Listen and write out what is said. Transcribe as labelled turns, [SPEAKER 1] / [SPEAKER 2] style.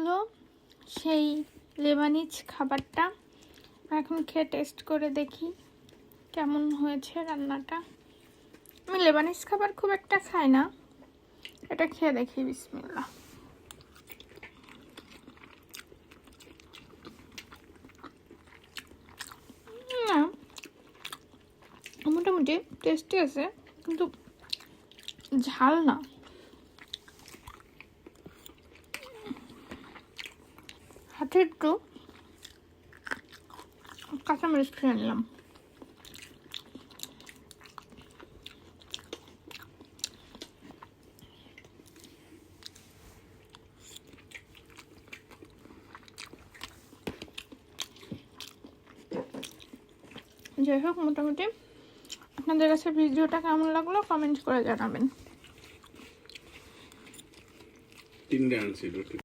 [SPEAKER 1] হলো সেই লেবানিজ খাবারটা। এখন খেয়ে টেস্ট করে দেখি কেমন হয়েছে রান্নাটা। আমি লেবানিজ খাবার খুব একটা খাই না, এটা খেয়ে দেখি। বিসমিল্লাহ। না, মোটামুটি টেস্টি আছে, কিন্তু ঝাল না। হাতে একটু কাঁচামরিচ খেয়ে নিলাম। যাই হোক, মোটামুটি আপনাদের কাছে ভিডিওটা কেমন লাগলো কমেন্ট করে জানাবেন।
[SPEAKER 2] 3 আনছিল।